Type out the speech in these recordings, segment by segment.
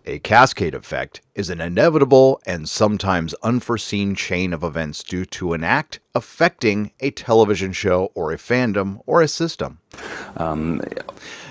A cascade effect is an inevitable and sometimes unforeseen chain of events due to an act affecting a television show or a fandom or a system.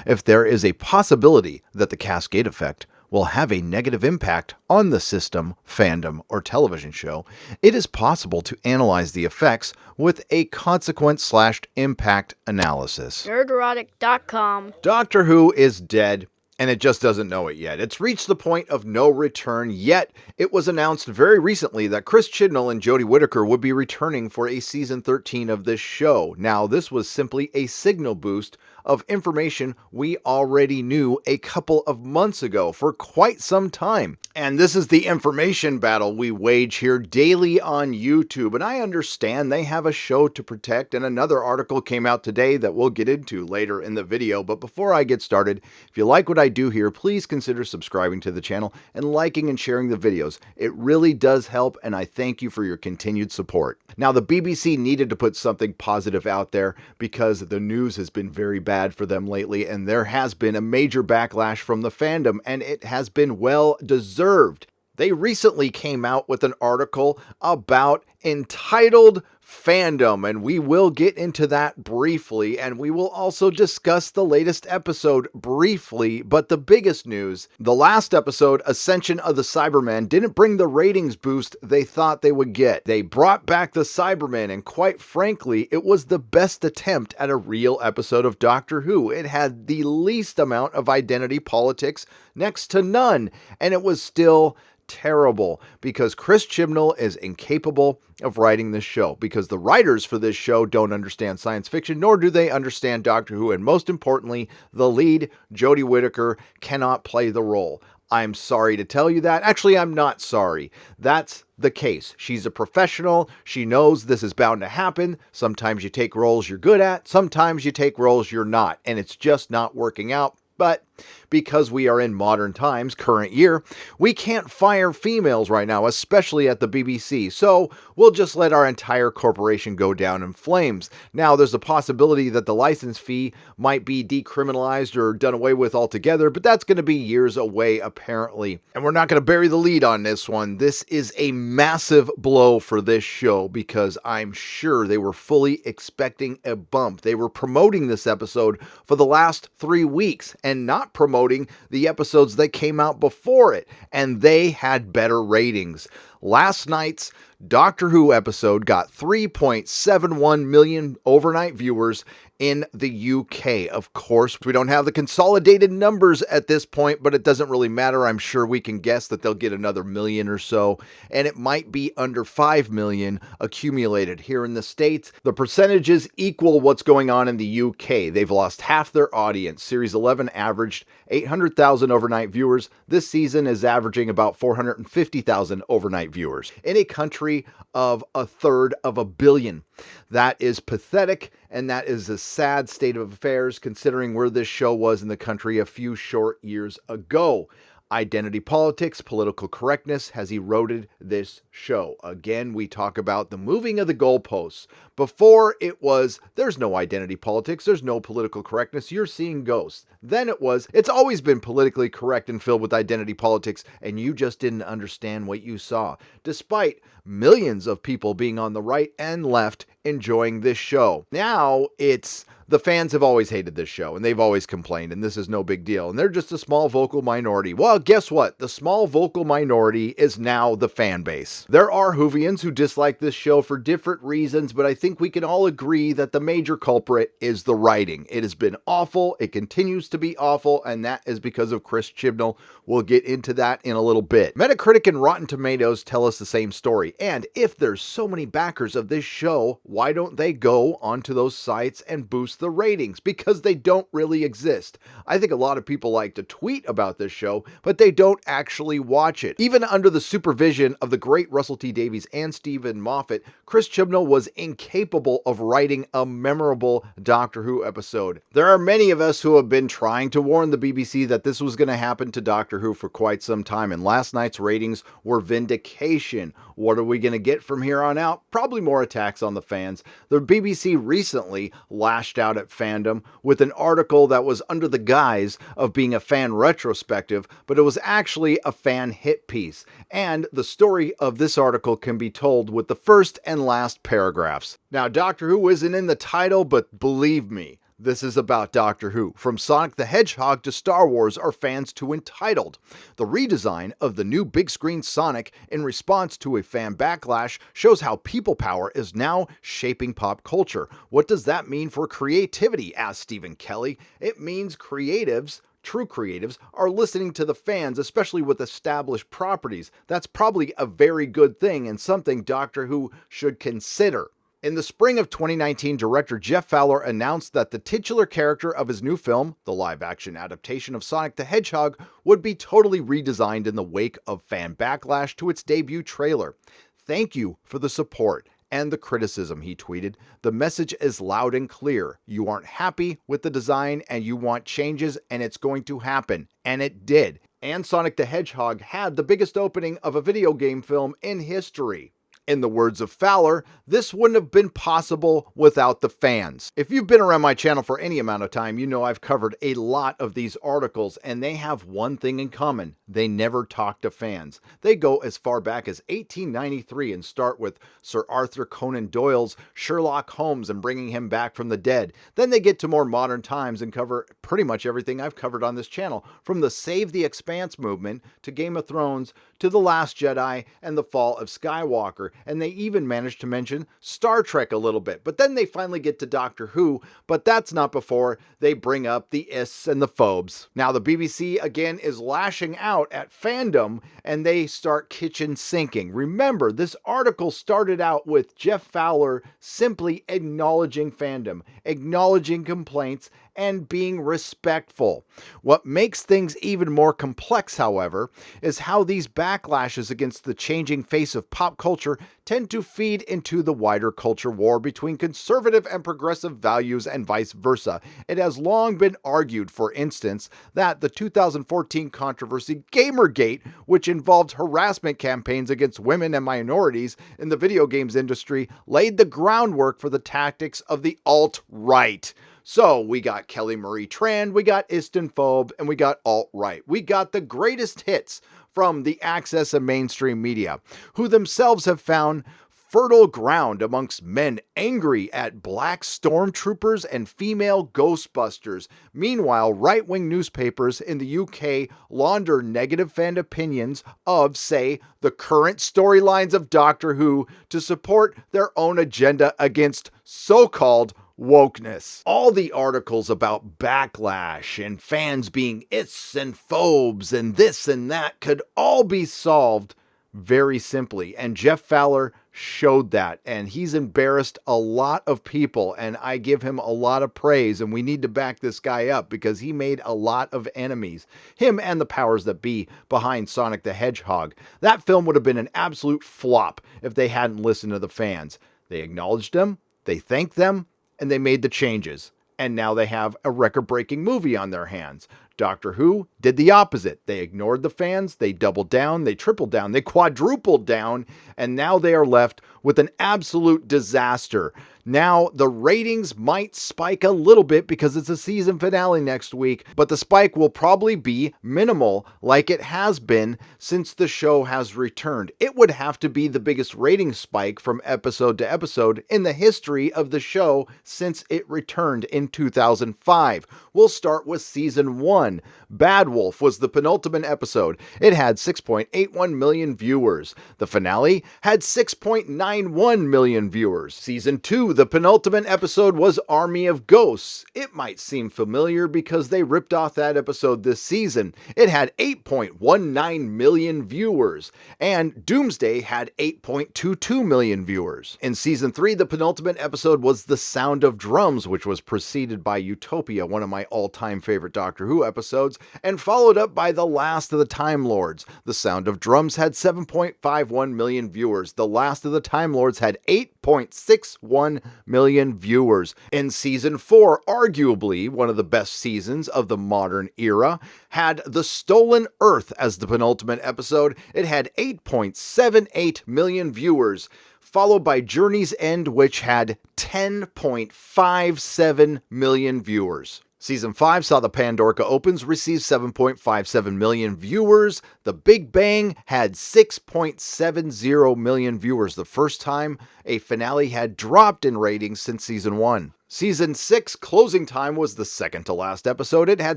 If there is a possibility that the cascade effect will have a negative impact on the system, fandom, or television show, it is possible to analyze the effects with a consequence/impact analysis. Nerderotic.com. Doctor Who is dead, and it just doesn't know it yet. It's reached the point of no return, yet it was announced very recently that Chris Chibnall and Jodie Whittaker would be returning for a season 13 of this show. Now, this was simply a signal boost of information we already knew a couple of months ago for quite some time. And this is the information battle we wage here daily on YouTube. And I understand they have a show to protect, and another article came out today that we'll get into later in the video. But before I get started, if you like what I do here, please consider subscribing to the channel and liking and sharing the videos. It really does help, and I thank you for your continued support. Now, the BBC needed to put something positive out there because the news has been very bad for them lately, and there has been a major backlash from the fandom, and it has been well deserved. They recently came out with an article about entitled fandom, and we will get into that briefly, and we will also discuss the latest episode briefly. But the biggest news, the last episode, Ascension of the Cybermen, didn't bring the ratings boost they thought they would get. They brought back the Cybermen, and quite frankly, it was the best attempt at a real episode of Doctor Who. It had the least amount of identity politics, next to none, and it was still terrible because Chris Chibnall is incapable of writing this show, because the writers for this show don't understand science fiction, nor do they understand Doctor Who, and most importantly, the lead, Jodie Whittaker, cannot play the role. I'm sorry to tell you that. Actually, I'm not sorry. That's the case. She's a professional. She knows this is bound to happen. Sometimes you take roles you're good at, sometimes you take roles you're not, and it's just not working out. But because we are in modern times, current year, we can't fire females right now, especially at the BBC. So we'll just let our entire corporation go down in flames. Now, there's a possibility that the license fee might be decriminalized or done away with altogether, but that's going to be years away, apparently. And we're not going to bury the lead on this one. This is a massive blow for this show because I'm sure they were fully expecting a bump. They were promoting this episode for the last 3 weeks and not promoting the episodes that came out before it, and they had better ratings. Last night's Doctor Who episode got 3.71 million overnight viewers in the UK. Of course, we don't have the consolidated numbers at this point, but it doesn't really matter. I'm sure we can guess that they'll get another million or so, and it might be under 5 million accumulated here in the States. The percentages equal what's going on in the UK. They've lost half their audience. Series 11 averaged 800,000 overnight viewers. This season is averaging about 450,000 overnight viewers in a country of 1/3 of a billion. That is pathetic, and that is a sad state of affairs considering where this show was in the country a few short years ago. Identity politics, political correctness has eroded this show. Again, we talk about the moving of the goalposts. Before it was, there's no identity politics, there's no political correctness, you're seeing ghosts. Then it was, it's always been politically correct and filled with identity politics, and you just didn't understand what you saw. Despite millions of people being on the right and left enjoying this show. Now it's, the fans have always hated this show, and they've always complained, and this is no big deal, and they're just a small vocal minority. Well, guess what? The small vocal minority is now the fan base. There are Whovians who dislike this show for different reasons, but I think we can all agree that the major culprit is the writing. It has been awful, it continues to be awful, and that is because of Chris Chibnall. We'll get into that in a little bit. Metacritic and Rotten Tomatoes tell us the same story, and if there's so many backers of this show, why don't they go onto those sites and boost the ratings? Because they don't really exist. I think a lot of people like to tweet about this show, but they don't actually watch it. Even under the supervision of the great Russell T Davies and Stephen Moffat, Chris Chibnall was incapable of writing a memorable Doctor Who episode. There are many of us who have been trying to warn the BBC that this was going to happen to Doctor Who for quite some time, and last night's ratings were vindication. What are we going to get from here on out? Probably more attacks on the fans. The BBC recently lashed out at Fandom with an article that was under the guise of being a fan retrospective, but it was actually a fan hit piece. And the story of this article can be told with the first and last paragraphs. Now, Doctor Who isn't in the title, but believe me, this is about Doctor Who. From Sonic the Hedgehog to Star Wars are fans too entitled. The redesign of the new big screen Sonic in response to a fan backlash shows how people power is now shaping pop culture. What does that mean for creativity? Asked Stephen Kelly. It means true creatives are listening to the fans, especially with established properties. That's probably a very good thing and something Doctor Who should consider. In the spring of 2019, director Jeff Fowler announced that the titular character of his new film, the live-action adaptation of Sonic the Hedgehog, would be totally redesigned in the wake of fan backlash to its debut trailer. "Thank you for the support and the criticism," he tweeted. "The message is loud and clear. You aren't happy with the design and you want changes, and it's going to happen." And it did. And Sonic the Hedgehog had the biggest opening of a video game film in history. In the words of Fowler, this wouldn't have been possible without the fans. If you've been around my channel for any amount of time, you know I've covered a lot of these articles, and they have one thing in common. They never talk to fans. They go as far back as 1893 and start with Sir Arthur Conan Doyle's Sherlock Holmes and bringing him back from the dead. Then they get to more modern times and cover pretty much everything I've covered on this channel, from the Save the Expanse movement to Game of Thrones to The Last Jedi and the Fall of Skywalker. And they even managed to mention Star Trek a little bit. But then they finally get to Doctor Who, but that's not before they bring up the ists and the phobes. Now the BBC again is lashing out at fandom, and they start kitchen sinking. Remember, this article started out with Jeff Fowler simply acknowledging fandom, acknowledging complaints, and being respectful. What makes things even more complex, however, is how these backlashes against the changing face of pop culture tend to feed into the wider culture war between conservative and progressive values and vice versa. It has long been argued, for instance, that the 2014 controversy Gamergate, which involved harassment campaigns against women and minorities in the video games industry, laid the groundwork for the tactics of the alt-right. So we got Kelly Marie Tran, we got Istanphobe, and we got alt-right. We got the greatest hits from the access and mainstream media, who themselves have found fertile ground amongst men angry at black stormtroopers and female Ghostbusters. Meanwhile, right-wing newspapers in the UK launder negative fan opinions of, say, the current storylines of Doctor Who to support their own agenda against so-called wokeness. All the articles about backlash and fans being ists and phobes and this and that could all be solved very simply. And Jeff Fowler showed that, and he's embarrassed a lot of people, and I give him a lot of praise, and we need to back this guy up because he made a lot of enemies. Him and the powers that be behind Sonic the Hedgehog. That film would have been an absolute flop if they hadn't listened to the fans. They acknowledged them, they thanked them, and they made the changes. And now they have a record-breaking movie on their hands. Doctor Who did the opposite. They ignored the fans, they doubled down, they tripled down, they quadrupled down, and now they are left with an absolute disaster. Now, the ratings might spike a little bit because it's a season finale next week, but the spike will probably be minimal like it has been since the show has returned. It would have to be the biggest rating spike from episode to episode in the history of the show since it returned in 2005. We'll start with season 1. Bad Wolf was the penultimate episode. It had 6.81 million viewers. The finale had 6.91 million viewers. Season 2, the penultimate episode, was Army of Ghosts. It might seem familiar because they ripped off that episode this season. It had 8.19 million viewers. And Doomsday had 8.22 million viewers. In season 3, the penultimate episode was The Sound of Drums, which was preceded by Utopia, one of my all-time favorite Doctor Who episodes, and followed up by The Last of the Time Lords. The Sound of Drums had 7.51 million viewers. The Last of the Time Lords had 8.61 million viewers. In season 4, arguably one of the best seasons of the modern era, had The Stolen Earth as the penultimate episode. It had 8.78 million viewers. followed by Journey's End, which had 10.57 million viewers. Season 5 saw the Pandorca Opens receive 7.57 million viewers. The Big Bang had 6.70 million viewers, the first time a finale had dropped in ratings since Season 1. Season 6 closing time was the second to last episode. It had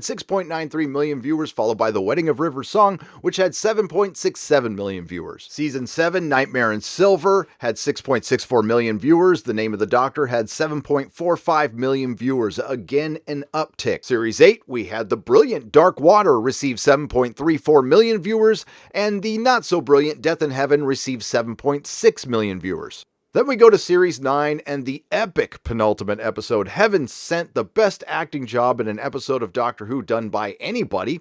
6.93 million viewers, followed by The Wedding of River Song, which had 7.67 million viewers. Season 7, Nightmare in Silver, had 6.64 million viewers. The Name of the Doctor had 7.45 million viewers, again an uptick. Series 8, we had the brilliant Dark Water receive 7.34 million viewers, and the not-so-brilliant Death in Heaven received 7.6 million viewers. Then we go to Series 9 and the epic penultimate episode, Heaven Sent, the best acting job in an episode of Doctor Who done by anybody.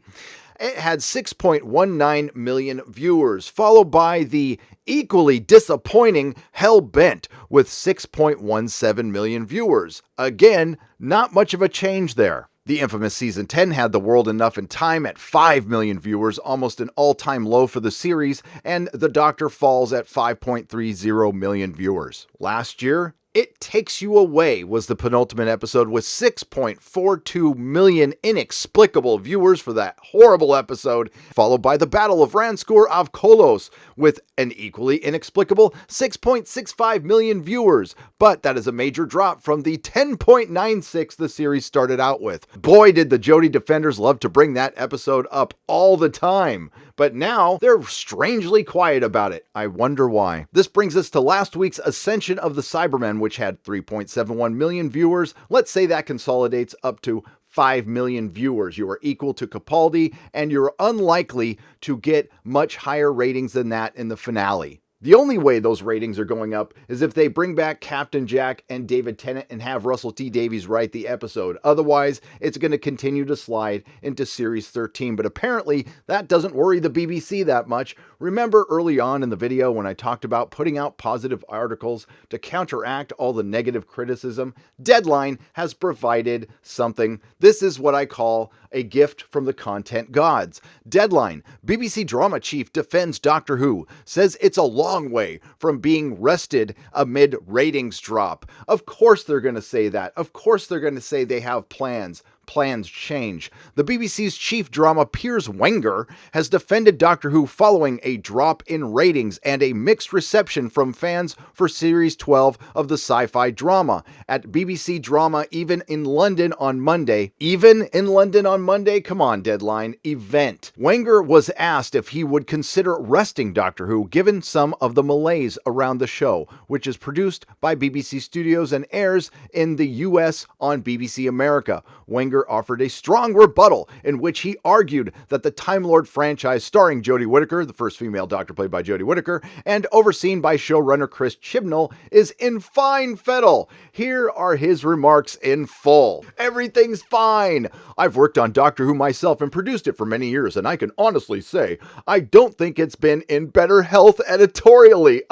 It had 6.19 million viewers, followed by the equally disappointing Hell Bent with 6.17 million viewers. Again, not much of a change there. The infamous Season 10 had The World Enough in Time at 5 million viewers, almost an all-time low for the series, and The Doctor Falls at 5.30 million viewers. Last year, It Takes You Away was the penultimate episode with 6.42 million inexplicable viewers for that horrible episode, followed by the Battle of Ranskoor of Kolos with an equally inexplicable 6.65 million viewers, but that is a major drop from the 10.96 the series started out with. Boy, did the Jodie defenders love to bring that episode up all the time, but now they're strangely quiet about it. I wonder why. This brings us to last week's Ascension of the Cybermen, which had 3.71 million viewers. Let's say that consolidates up to 5 million viewers. You are equal to Capaldi, and you're unlikely to get much higher ratings than that in the finale. The only way those ratings are going up is if they bring back Captain Jack and David Tennant and have Russell T Davies write the episode. Otherwise, it's going to continue to slide into Series 13. But apparently, that doesn't worry the BBC that much. Remember early on in the video when I talked about putting out positive articles to counteract all the negative criticism? Deadline has provided something. This is what I call a gift from the content gods. Deadline, BBC drama chief defends Doctor Who, says it's a long way from being rested amid ratings drop. Of course they're going to say that. Of course they're going to say they have plans. Plans change. The BBC's chief drama Piers Wenger has defended Doctor Who following a drop in ratings and a mixed reception from fans for Series 12 of the sci-fi drama. At BBC Drama, even in London on Monday. Come on, Deadline. Event. Wenger was asked if he would consider resting Doctor Who given some of the malaise around the show, which is produced by BBC Studios and airs in the US on BBC America. Wenger offered a strong rebuttal in which he argued that the Time Lord franchise starring Jodie Whittaker, the first female Doctor played by Jodie Whittaker, and overseen by showrunner Chris Chibnall, is in fine fettle. Here are his remarks in full. Everything's fine. I've worked on Doctor Who myself and produced it for many years, and I can honestly say I don't think it's been in better health editorially.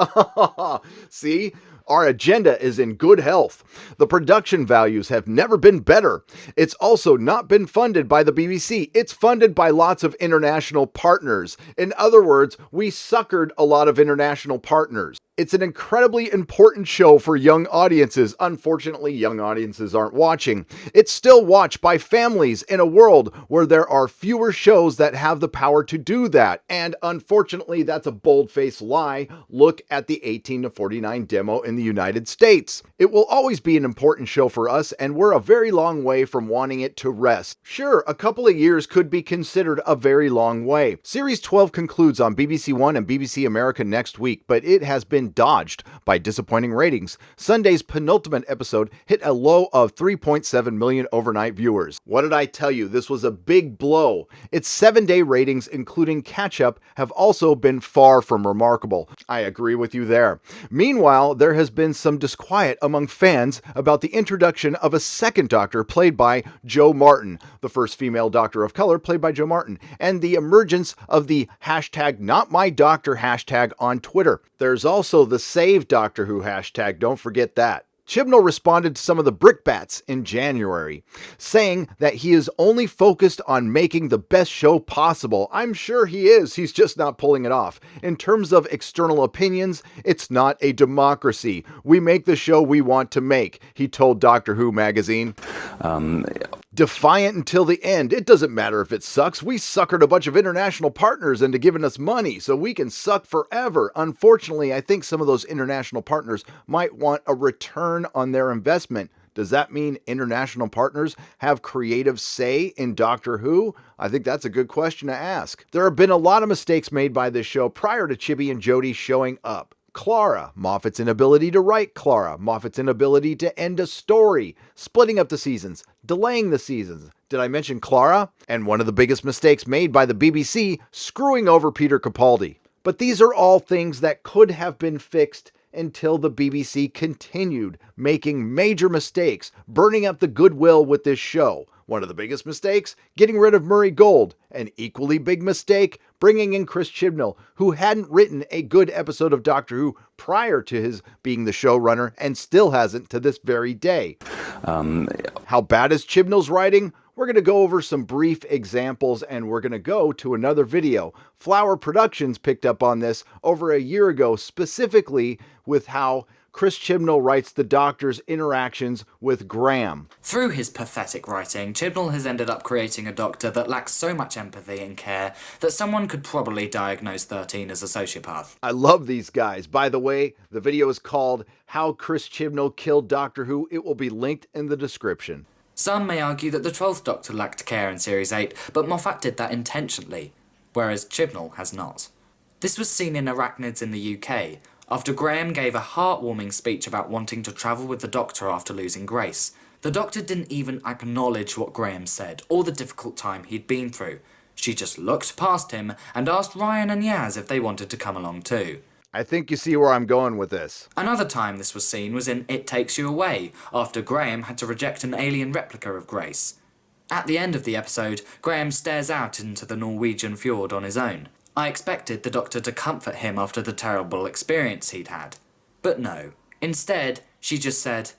See? Our agenda is in good health. The production values have never been better. It's also not been funded by the BBC. It's funded by lots of international partners. In other words, we suckered a lot of international partners. It's an incredibly important show for young audiences. Unfortunately, young audiences aren't watching. It's still watched by families in a world where there are fewer shows that have the power to do that. And unfortunately, that's a bold-faced lie. Look at the 18 to 49 demo in the United States. It will always be an important show for us, and we're a very long way from wanting it to rest. Sure, a couple of years could be considered a very long way. Series 12 concludes on BBC One and BBC America next week, but it has been dodged by disappointing ratings. Sunday's penultimate episode hit a low of 3.7 million overnight viewers. What did I tell you? This was a big blow. Its 7-day ratings, including catch-up, have also been far from remarkable. I agree with you there. Meanwhile, there has been some disquiet among fans about the introduction of a second Doctor played by Jo Martin, the first female Doctor of color played by Jo Martin, and the emergence of the hashtag #NotMyDoctor hashtag on Twitter. There's also the Save Doctor Who hashtag, don't forget that. Chibnall responded to some of the brickbats in January, saying that he is only focused on making the best show possible. I'm sure he is, he's just not pulling it off. In terms of external opinions, it's not a democracy. We make the show we want to make, he told Doctor Who magazine. Defiant until the end. It doesn't matter if it sucks. We suckered a bunch of international partners into giving us money so we can suck forever. Unfortunately, I think some of those international partners might want a return on their investment. Does that mean international partners have creative say in Doctor Who? I think that's a good question to ask. There have been a lot of mistakes made by this show prior to Chibi and Jodie showing up. Clara, Moffat's inability to write Clara, Moffat's inability to end a story, splitting up the seasons, delaying the seasons. Did I mention Clara? And one of the biggest mistakes made by the BBC, screwing over Peter Capaldi. But these are all things that could have been fixed until the BBC continued making major mistakes, burning up the goodwill with this show. One of the biggest mistakes, getting rid of Murray Gold. An equally big mistake, bringing in Chris Chibnall, who hadn't written a good episode of Doctor Who prior to his being the showrunner and still hasn't to this very day. How bad is Chibnall's writing? We're going to go over some brief examples and we're going to go to another video. Flower Productions picked up on this over a year ago, specifically with how Chris Chibnall writes the Doctor's interactions with Graham. Through his pathetic writing, Chibnall has ended up creating a Doctor that lacks so much empathy and care that someone could probably diagnose 13 as a sociopath. I love these guys. By the way, the video is called How Chris Chibnall Killed Doctor Who. It will be linked in the description. Some may argue that the 12th Doctor lacked care in Series 8, but Moffat did that intentionally, whereas Chibnall has not. This was seen in Arachnids in the UK, after Graham gave a heartwarming speech about wanting to travel with the Doctor after losing Grace. The Doctor didn't even acknowledge what Graham said, or the difficult time he'd been through. She just looked past him and asked Ryan and Yaz if they wanted to come along too. I think you see where I'm going with this. Another time this was seen was in It Takes You Away, after Graham had to reject an alien replica of Grace. At the end of the episode, Graham stares out into the Norwegian fjord on his own. I expected the Doctor to comfort him after the terrible experience he'd had. But no. Instead, she just said,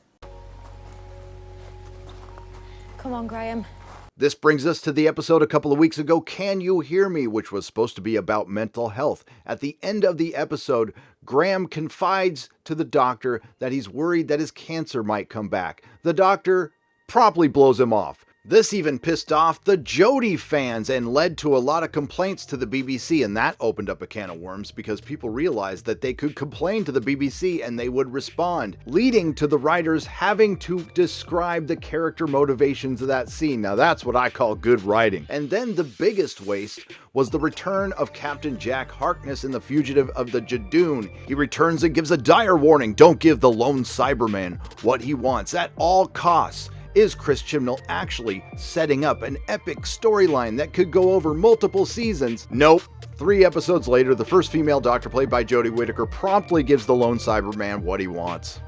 "Come on, Graham." This brings us to the episode a couple of weeks ago, Can You Hear Me?, which was supposed to be about mental health. At the end of the episode, Graham confides to the Doctor that he's worried that his cancer might come back. The Doctor promptly blows him off. This even pissed off the Jodie fans and led to a lot of complaints to the BBC, and that opened up a can of worms because people realized that they could complain to the BBC and they would respond, leading to the writers having to describe the character motivations of that scene. Now that's what I call good writing. And then the biggest waste was the return of Captain Jack Harkness in The Fugitive of the Jadoon. He returns and gives a dire warning: don't give the lone Cyberman what he wants at all costs. Is Chris Chibnall actually setting up an epic storyline that could go over multiple seasons? Nope. 3 episodes later, the first female Doctor, played by Jodie Whittaker, promptly gives the lone Cyberman what he wants.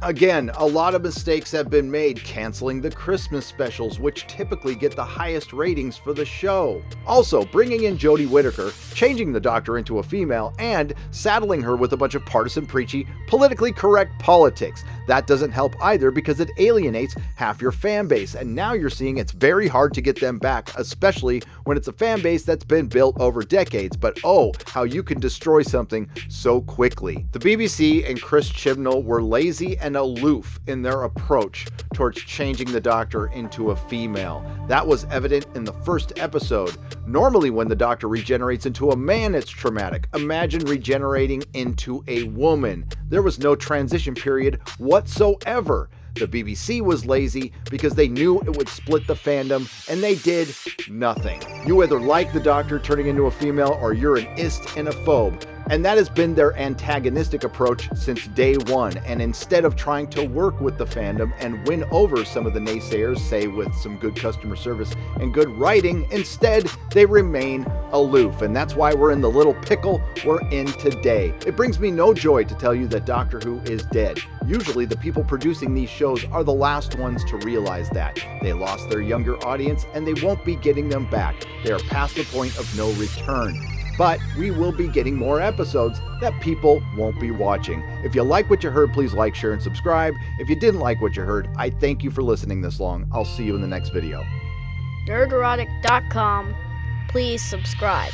Again, a lot of mistakes have been made, canceling the Christmas specials, which typically get the highest ratings for the show. Also, bringing in Jodie Whittaker, changing the Doctor into a female, and saddling her with a bunch of partisan, preachy, politically correct politics. That doesn't help either because it alienates half your fan base, and now you're seeing it's very hard to get them back, especially when it's a fan base that's been built over decades. But oh, how you can destroy something so quickly. The BBC and Chris Chibnall were lazy and aloof in their approach towards changing the Doctor into a female. That was evident in the first episode. Normally when the Doctor regenerates into a man, it's traumatic. Imagine regenerating into a woman. There was no transition period whatsoever. The BBC was lazy because they knew it would split the fandom, and they did nothing. You either like the Doctor turning into a female or you're an ist and a phobe. And that has been their antagonistic approach since day one. And instead of trying to work with the fandom and win over some of the naysayers, say with some good customer service and good writing, instead they remain aloof. And that's why we're in the little pickle we're in today. It brings me no joy to tell you that Doctor Who is dead. Usually the people producing these shows are the last ones to realize that. They lost their younger audience and they won't be getting them back. They are past the point of no return. but we will be getting more episodes that people won't be watching. If you like what you heard, please like, share, and subscribe. If you didn't like what you heard, I thank you for listening this long. I'll see you in the next video. Nerderotic.com. Please subscribe.